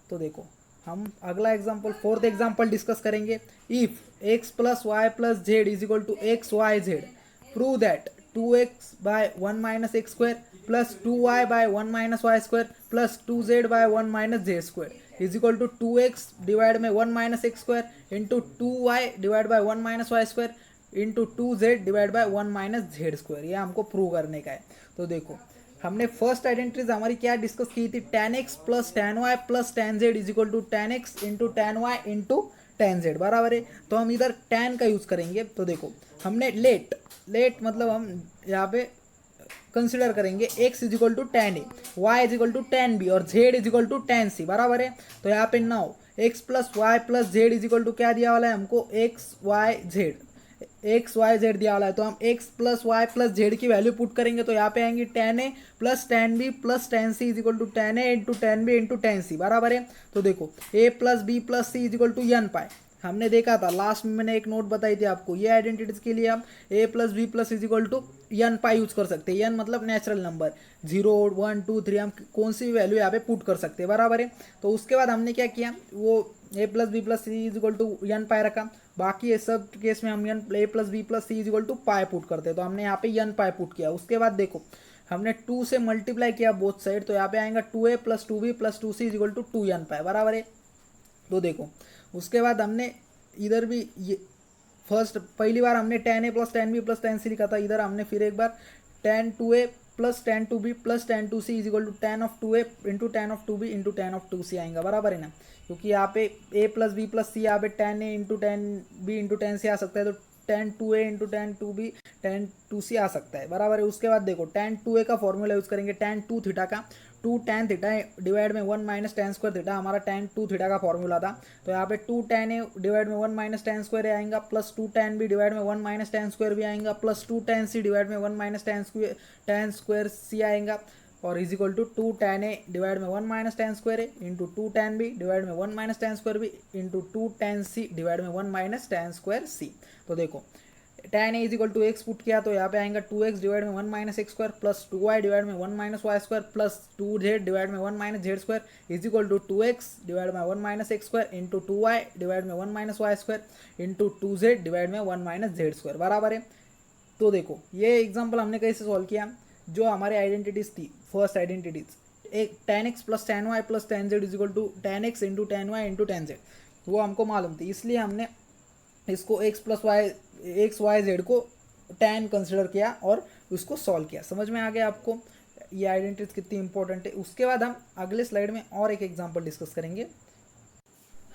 तो देखो हम अगला एग्जाम्पल फोर्थ एग्जाम्पल डिस्कस करेंगे। If X plus Y plus Z is equal to X Y Z, prove that 2x by 1 minus x square plus 2y by 1 minus y square plus 2z by 1 minus z square is equal to 2x divided by 1 minus x square into 2y divided by 1 minus y square into 2z divided by 1 minus z square। ये हमको prove करने का है। तो देखो हमने first identities हमारी क्या डिस्कस की थी, tan x plus tan y plus tan z is equal to tan x into tan y into tan z, बराबर है। तो हम इधर tan का यूज करेंगे। तो देखो हमने लेट मतलब हम यहाँ पे कंसिडर करेंगे x is equal to tan a, y is equal to tan b और z is equal to tan c, बराबर है। तो यहाँ पे now x plus Y plus Z is equal to क्या दिया वाला है हमको, एक्स वाई जेड दिया वाला है। तो हम x plus Y plus z की वैल्यू पुट करेंगे तो यहाँ पे आएंगी tan A plus tan b plus tan c is equal to tan A into tan b into tan c, बराबर है। तो देखो a plus B plus C is equal to n pi, हमने देखा था लास्ट में, मैंने एक नोट बताई थी आपको। ये आइडेंटिटीज के लिए हम a plus B plus is equal to n pi use कर सकते हैं। n मतलब नेचुरल नंबर, 0 1 2 3 हम कौन सी भी वैल्यू यहाँ पे पुट कर सकते हैं, बराबर है। तो उसके बाद हमने क्या किया, वो a plus B plus C is equal to n pi रखा। बाकी ये सब केस में हम a plus B plus C is equal to pi put करते हैं। तो हमने यहाँ पे n पाई पुट किया। उसके बाद देखो हमने 2 से मल्टीप्लाई किया बोथ साइड, तो यहाँ पे आएगा 2a plus 2b plus 2c is equal to 2n pi, बराबर है। तो देखो उसके बाद हमने इधर भी ये फर्स्ट पहली बार हमने tan a plus tan b plus tan c लिखा था, इधर हमने फिर एक बार tan 2a plus tan 2b plus tan 2c is equal to tan of 2a into tan of 2b into tan of 2c आएगा, बराबर है ना। क्योंकि यहाँ पे a plus b plus c यहाँ पे tan a into tan b into tan c आ सकता है, तो tan 2a into tan 2b tan 2c आ सकता है, बराबर है। उसके बाद देखो tan 2a का फॉर्मूला यूज करेंगे, tan 2 थीटा का, 2 tan थीटा डिवाइड में 1 माइनस tan स्क्वायर थीटा हमारा tan 2 थीटा का फॉर्मूला था। तो यहाँ पे 2 tan a डिवाइड में 1 माइनस tan स्क्वायर आएगा प्लस 2 tan b डिवाइड में 1 माइनस tan स्क्वायर भी आएगा प्लस 2 tan c डिवाइड में 1 माइनस tan स्क्वायर c आएगा और is equal to 2 tan a divide में 1 minus tan square a into 2 tan b divide में 1 minus tan square b into 2 tan c divide में 1 minus tan square c। तो देखो tan a is equal to x put किया तो यहाँ पे आएगा 2x डिवाइड में 1 minus x square plus 2y divide में 1 minus y square plus 2z divide में 1 minus z square is equal to 2x divide में 1 minus x square into 2y divide में 1 minus y square into 2z divide में 1 minus z square, बराबर है। तो देखो ये एग्जाम्पल हमने कैसे सॉल्व किया, जो हमारे आइडेंटिटीज थी फर्स्ट आइडेंटिटीज एक tan x plus tan y plus tan z is equal to tan x into tan y into tan z, वो हमको मालूम थी, इसलिए हमने इसको x plus y x Y z को tan कंसिडर किया और उसको सॉल्व किया। समझ में आ गया आपको ये आइडेंटिटीज कितनी इंपॉर्टेंट है। उसके बाद हम अगले स्लाइड में और एक एग्जांपल डिस्कस करेंगे।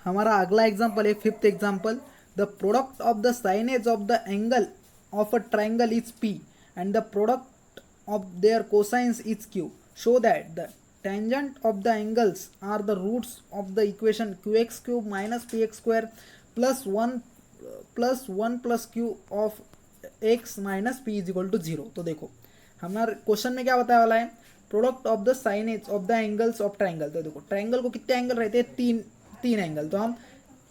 हमारा अगला एग्जांपल है fifth example, the product of the signage of the angle of a triangle is p and the product of their cosines is q, show that the tangent of the angles are the roots of the equation qx cube minus px square plus 1 plus q of x minus p is equal to 0। तो देखो हमारे question में क्या बताया वाला है, product of the signage of the angles of triangle. तो देखो ट्राइंगल को कितने एंगल रहते हैं, तीन एंगल। तो हम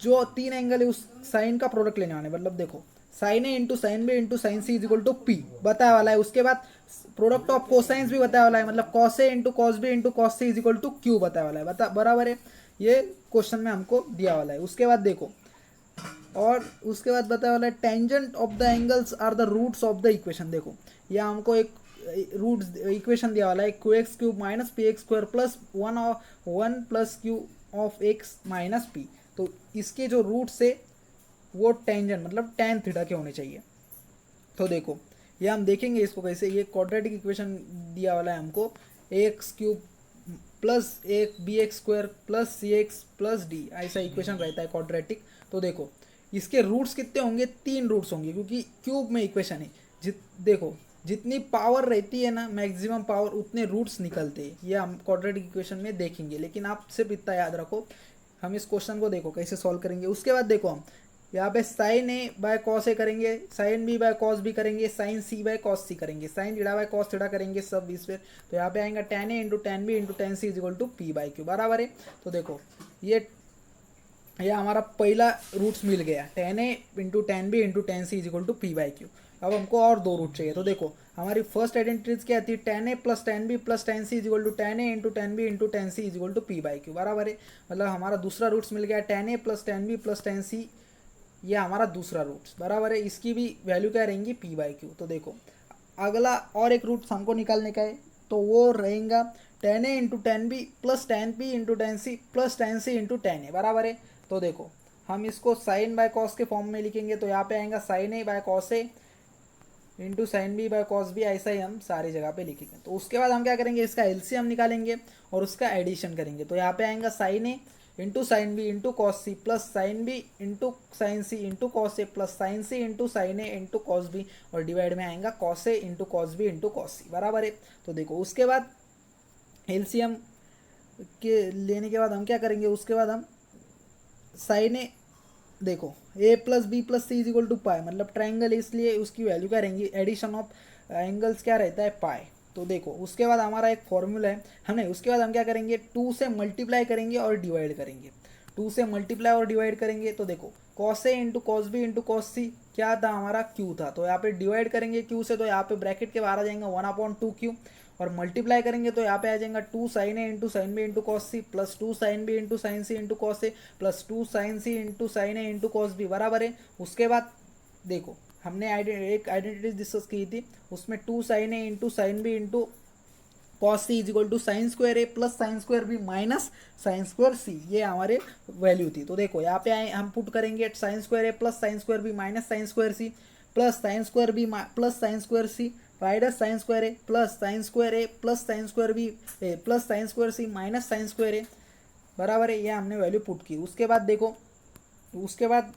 जो 3 एंगल है उस साइन का प्रोडक्ट लेने वाले, मतलब देखो sine A into sine B into sine C is equal to p बताया वाला है। उसके बाद प्रोडक्ट ऑफ कोसाइंस भी बताया वाला है, मतलब cos A into cos B into cos C is equal to q बताया वाला है, बता बराबर है। ये क्वेश्चन में हमको दिया वाला है। उसके बाद देखो, और उसके बाद बताया वाला है tangent of the angles are the roots of the equation. देखो यह हमको एक रूट इक्वेशन दिया वाला है, q x cube minus p x square plus one plus q of x minus p. तो इसके जो रूट्स है वो टेंजेंट मतलब tan थीटा के होने चाहिए। तो देखो ये हम देखेंगे इसको कैसे। ये क्वाड्रेटिक इक्वेशन दिया वाला है हमको, एक्स क्यूब प्लस एक बी एक्स स्क्वायर प्लस सी एक्स प्लस डी, ऐसा इक्वेशन रहता है क्वाड्रेटिक। तो देखो इसके रूट्स कितने होंगे, 3 रूट्स होंगे, क्योंकि क्यूब में इक्वेशन है। देखो जितनी पावर रहती है ना, मैक्सिमम पावर, उतने रूट्स निकलते हैं। ये हम क्वाड्रेटिक इक्वेशन में देखेंगे, लेकिन आप सिर्फ इतना याद रखो। हम इस क्वेश्चन को देखो कैसे सॉल्व करेंगे। उसके बाद देखो हम यहाँ पे sine A by cos A करेंगे, sine B by cos B करेंगे, sine C by cos C करेंगे, sine theta by cos theta करेंगे, सब बीस पे। तो यहाँ पे आएगा tan A into tan B into tan C is equal to P by Q बराबर है। तो देखो ये हमारा पहला रूट्स मिल गया, tan A into tan B into tan C is equal to P by Q. अब हमको और 2 रूट चाहिए। तो देखो हमारी फर्स्ट आइडेंटिटीज क्या आती है, tan A plus tan B plus tan C is equal to tan A into tan B into tan C is equal to P by Q बराबर है। मतलब हमारा दूसरा रूट्स मिल गया tan ए plus tan B plus tan C, ये हमारा दूसरा रूट्स बराबर है। इसकी भी वैल्यू क्या रहेंगी, पी बाई क्यू। तो देखो अगला और एक रूट्स हमको निकालने का है, तो वो रहेगा tan A into tan B plus tan B into tan C plus tan C into tan A बराबर है। तो देखो हम इसको साइन बाय कॉस के फॉर्म में लिखेंगे, तो यहाँ पे आएगा sine A by cos A into sine B by cos B, ऐसा ही हम सारी जगह पे लिखेंगे। तो उसके बाद हम क्या करेंगे, इसका एलसीएम निकालेंगे और उसका एडिशन करेंगे। तो यहाँ पे आएगा sine A into sine B into cos C plus sine B into sine C into cos A plus sine C into sine A into cos B, और डिवाइड में आएगा कॉस ए into cos B into cos C बराबर है। तो देखो उसके बाद LCM के लेने के बाद हम क्या करेंगे, उसके बाद हम साइन ए, देखो A plus B plus C is equal to pi, मतलब ट्राइंगल, इसलिए उसकी वैल्यू क्या रहेंगी, एडिशन ऑफ एंगल्स क्या रहता है, पाई। तो देखो उसके बाद हमारा एक फॉर्मूला है, हमने उसके बाद हम क्या करेंगे, 2 से मल्टीप्लाई करेंगे और डिवाइड करेंगे। 2 से मल्टीप्लाई और डिवाइड करेंगे, तो देखो कॉस ए into cos B into cos C क्या था हमारा, क्यू था। तो यहाँ पे डिवाइड करेंगे क्यू से, तो यहाँ पे ब्रैकेट के बाहर आ जाएगा 1/2 क्यू, और मल्टीप्लाई करेंगे तो यहाँ पे आ जाएगा 2 sine A into sine B into cos C plus 2 sine B into sine C into cos A plus 2 sine C into sine A into cos B बराबर है। उसके बाद देखो हमने एक आइडेंटिटी डिस्कस की थी, उसमें 2 sine A into sine B into cos C is equal to sine square A plus sine square B minus sine square C, ये हमारे वैल्यू थी। तो देखो यहाँ पे आए हम पुट करेंगे sine square A plus sine square B minus sine square C plus sine square B plus sine square C minus sine square A plus sine square A plus sine square B plus sine square C minus sine square A बराबर है। ये हमने value put की। उसके बाद देखो, उसके बाद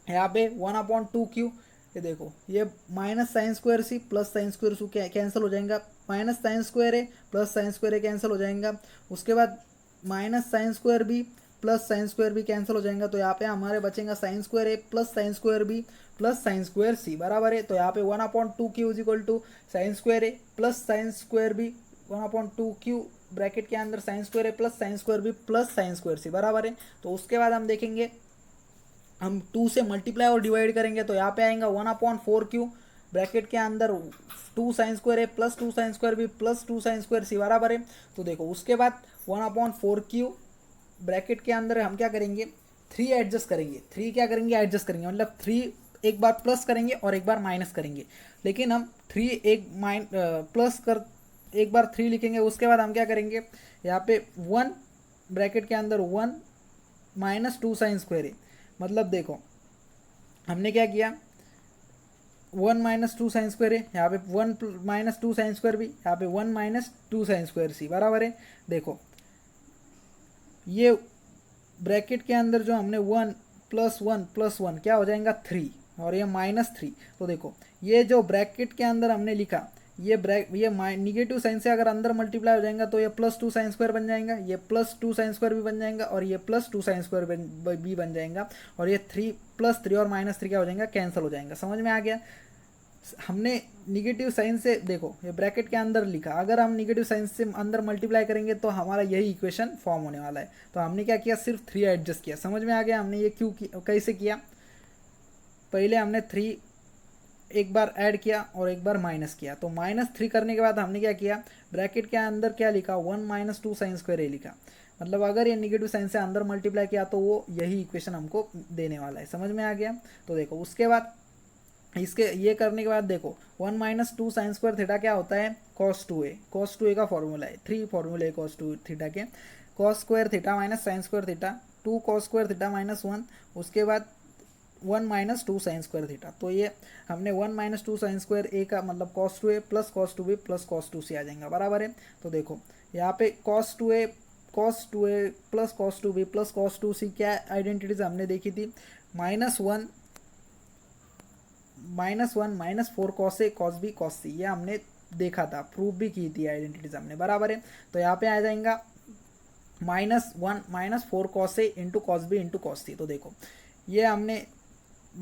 यहाँ पे 1/2 क्यू, ये देखो ये minus sine square C plus sine square C cancel हो जाएगा, minus sine square A plus sine square A cancel हो जाएगा। उसके बाद minus sine square B plus sine square B cancel हो जाएगा, तो यहाँ पे हमारे बचेगा साइन स्क्वायर ए plus sine square B plus sine square C बराबर है। तो यहाँ पे 1/2 Q is equal to sine square A plus sine square B 1/2 Q bracket के अंदर साइन स्क्वायर ए plus sine square B plus sine square C बराबर है। तो उसके बाद हम देखेंगे, हम 2 से मल्टीप्लाई और डिवाइड करेंगे, तो यहाँ पे आएगा 1/4 क्यू ब्रैकेट के अंदर 2 साइन स्क्वायर ए plus 2 sine square B plus 2 sine square C बराबर है। तो देखो उसके बाद 1/4 क्यू ब्रैकेट के अंदर हम क्या करेंगे, 3 एडजस्ट करेंगे। 3 क्या करेंगे, एडजस्ट करेंगे, मतलब 3 एक बार प्लस करेंगे और एक बार माइनस करेंगे। लेकिन हम 3 प्लस कर एक बार 3 लिखेंगे। उसके बाद हम क्या करेंगे, यहाँ पे 1 ब्रैकेट के अंदर 1 माइनस 2 साइन स्क्वायर ए, मतलब देखो हमने क्या किया, 1 माइनस 2 साइन स्क्वायर है, यहाँ पे 1 माइनस 2 साइन स्क्वायर भी, यहाँ पे 1 माइनस 2 साइन स्क्वायर सी बराबर है। देखो ये ब्रैकेट के अंदर जो हमने 1 प्लस 1 क्या हो जाएगा 3, और ये -3। तो देखो ये जो ब्रैकेट के अंदर हमने लिखा, ये निगेटिव साइन से अगर अंदर मल्टीप्लाई हो जाएगा, तो ये +2 साइन स्क्वायर बन जाएगा, ये +2 साइन स्क्वायर भी बन जाएगा, और ये +2 साइन स्क्वायर भी बन जाएगा, और ये 3 +3 और -3 क्या हो जाएगा, कैंसिल हो जाएगा। समझ में आ गया। हमने निगेटिव साइन से देखो ये ब्रैकेट के अंदर लिखा, अगर हम निगेटिव साइन से अंदर मल्टीप्लाई करेंगे तो हमारा यही इक्वेशन फॉर्म होने वाला है। तो हमने क्या किया, सिर्फ 3 एडजस्ट किया। समझ में आ गया हमने ये क्यों कैसे किया। पहले हमने 3 एक बार ऐड किया और एक बार माइनस किया, तो -3 करने के बाद हमने क्या किया, ब्रैकेट के अंदर क्या लिखा, 1 - 2 sin स्क्वायर ए लिखा। मतलब अगर ये निगेटिव साइन से अंदर मल्टीप्लाई किया तो वो यही इक्वेशन हमको देने वाला है। समझ में आ गया। तो देखो उसके बाद इसके ये करने के बाद देखो 1 - 2 sin स्क्वायर थीटा क्या होता है, cos 2a। cos 2a का फॉर्मूला है, 3 फॉर्मूले है cos 2 थीटा के। cos square theta minus sine square theta, 2 cos square theta -1, उसके बाद 1 - 2 sin स्क्वायर थीटा। तो ये हमने 1 - 2 sin स्क्वायर ए का मतलब cos 2a plus cos 2b plus cos 2c आ जाएगा, बराबर है। तो देखो यहाँ पे cos 2a plus cos 2b plus cos 2c क्या आइडेंटिटीज हमने देखी थी, -1 -4 cos a cos b cos c, ये हमने देखा था, प्रूफ भी की थी आइडेंटिटीज हमने, बराबर है। तो यहाँ पे आ जाएगा -1 - 4 cos a into cos b into cos c। तो देखो ये हमने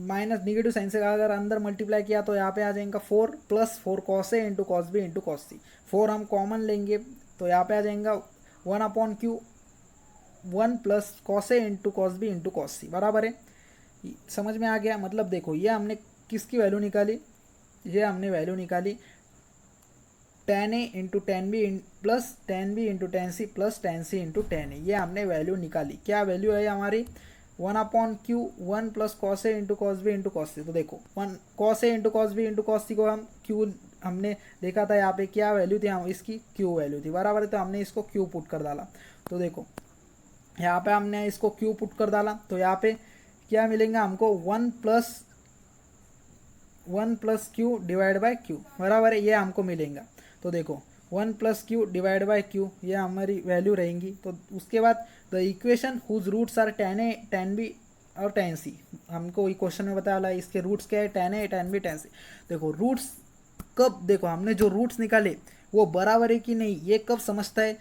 माइनस निगेटिव साइन से अगर अंदर मल्टीप्लाई किया तो यहाँ पे आ जाएगा 4 + 4 cos a into cos b into cos c। 4 हम कॉमन लेंगे तो यहाँ पे आ जाएगा 1/q 1 + cos a into cos b into cos c, बराबर है। समझ में आ गया। मतलब देखो ये हमने किसकी वैल्यू निकाली, ये हमने वैल्यू निकाली tan a into tan b plus tan b into tan c plus tan c into tan a, ये हमने वैल्यू निकाली। क्या वैल्यू है हमारी, 1/q 1 + cos a into cos b into cos c। तो देखो 1 cos a into cos b into cos c को हम q हमने देखा था, यहाँ पे क्या वैल्यू थी, हम इसकी q वैल्यू थी, बराबर है। तो हमने इसको q पुट कर डाला। तो देखो यहाँ पे हमने इसको q पुट कर डाला तो यहाँ पे क्या मिलेगा हमको, 1 + q डिवाइड बाय q, बराबर है, ये हमको मिलेगा। तो देखो 1 + q डिवाइड बाय q, ये हमारी वैल्यू रहेंगी। तो उसके बाद the equation whose roots are tan a tan b और tan c, हमको क्वेश्चन में बताया इसके रूट्स क्या है, tan a tan b tan c। देखो रूट्स कब, देखो हमने जो रूट्स निकाले वो बराबर है कि नहीं ये कब समझता है,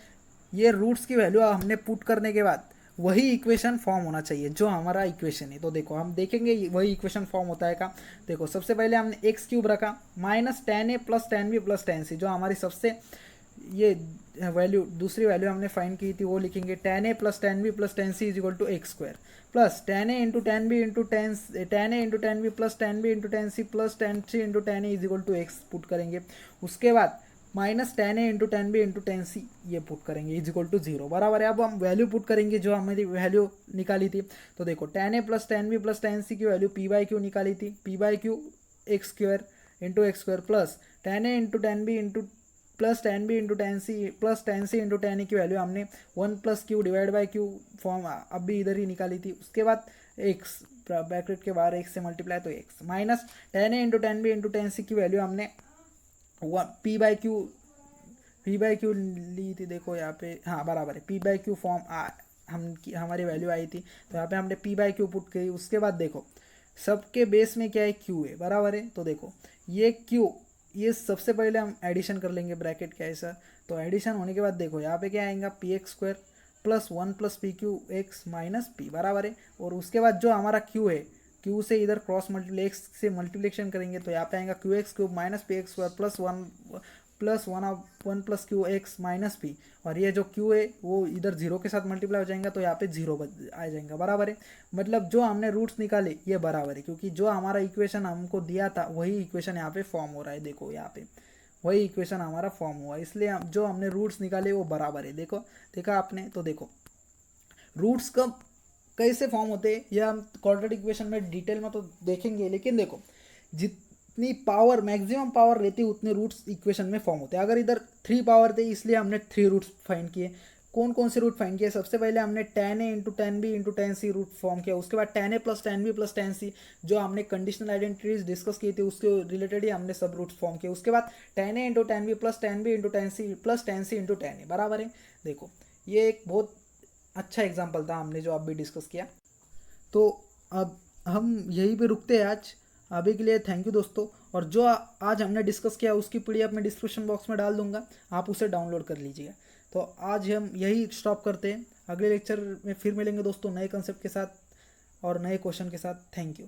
ये रूट्स की वैल्यू हमने पुट करने के बाद वही इक्वेशन फॉर्म होना चाहिए जो हमारा इक्वेशन है। तो देखो हम देखेंगे वही इक्वेशन फॉर्म होता है का। देखो सबसे पहले हमने x³ रखा -tan a + tan b + tan c, जो हमारी सबसे ये वैल्यू दूसरी वैल्यू हमने फाइंड की थी वो लिखेंगे, tan a + tan b + tan c = x² plus tan a × tan b × tan a × tan b plus tan b × tan c plus tan c × tan a = x put करेंगे। उसके बाद -tan a × tan b × tan c ये put करेंगे =0, बराबर है। अब हम value put करेंगे जो हमारी वैल्यू निकाली थी। तो देखो tan a + tan b + tan c की वैल्यू p/q निकाली थी, p/q x² × x² plus tan a × tan b plus tan b × tan c plus tan c × tan a की वैल्यू हमने 1 + q divide by q form अब भी इधर ही निकाली थी। उसके बाद x ब्रैकेट के बाहर x से मल्टीप्लाई तो x minus tan a × tan b × tan c की वैल्यू हमने p/q ली थी। देखो यहाँ पे हाँ बराबर है, p/q फॉर्म हमारी वैल्यू आई थी। तो यहाँ पे हमने p/q पुट करी। उसके बाद देखो सबके बेस में क्या है, q है, बराबर है। तो देखो ये q, ये सबसे पहले हम एडिशन कर लेंगे ब्रैकेट का ऐसा। तो एडिशन होने के बाद देखो यहाँ पे क्या आएगा, px² + 1 + pqx - p, बराबर है। और उसके बाद जो हमारा q है, q से इधर क्रॉस x से मल्टीप्लिकेशन करेंगे तो यहाँ पे आएगा qx³ - px² + 1 + qx - p। और ये जो q है वो इधर 0 के साथ मल्टीप्लाई हो जाएगा तो यहाँ पे 0 आ जाएगा, बराबर है। मतलब जो हमने रूट्स निकाले ये बराबर है, क्योंकि जो हमारा इक्वेशन हमको दिया था वही इक्वेशन यहाँ पे फॉर्म हो रहा है। देखो यहाँ पे वही इक्वेशन हमारा फॉर्म हुआ, इसलिए जो हमने रूट्स निकाले वो बराबर है। देखो देखा आपने। तो देखो रूट्स कब कैसे फॉर्म होते हैं यह हम क्वाड्रेटिक इक्वेशन में डिटेल में तो देखेंगे, लेकिन देखो जितनी पावर मैक्सिमम पावर रहती है उतने रूट्स इक्वेशन में फॉर्म होते हैं। अगर इधर 3 पावर थे इसलिए हमने 3 रूट्स फाइंड किए। कौन कौन से रूट फाइंड किए, सबसे पहले हमने tan a × tan b × tan c root form किया। उसके बाद tan a + tan b + tan c जो हमने कंडीशनल आइडेंटिटीज डिस्कस की थी उसके रिलेटेड ही हमने सब रूट्स फॉर्म किए। उसके बाद tan a × tan b + tan b × tan c + tan c × tan a, बराबर है। देखो ये एक बहुत अच्छा एग्जाम्पल था हमने जो अभी डिस्कस किया। तो अब हम यहीं पे रुकते हैं आज। अभी के लिए थैंक यू दोस्तों। और जो आज हमने डिस्कस किया उसकी पीडीएफ मैं डिस्क्रिप्शन बॉक्स में डाल दूंगा, आप उसे डाउनलोड कर लीजिएगा। तो आज हम यही स्टॉप करते हैं, अगले लेक्चर में फिर मिलेंगे दोस्तों नए कंसेप्ट के साथ और नए क्वेश्चन के साथ। Thank you.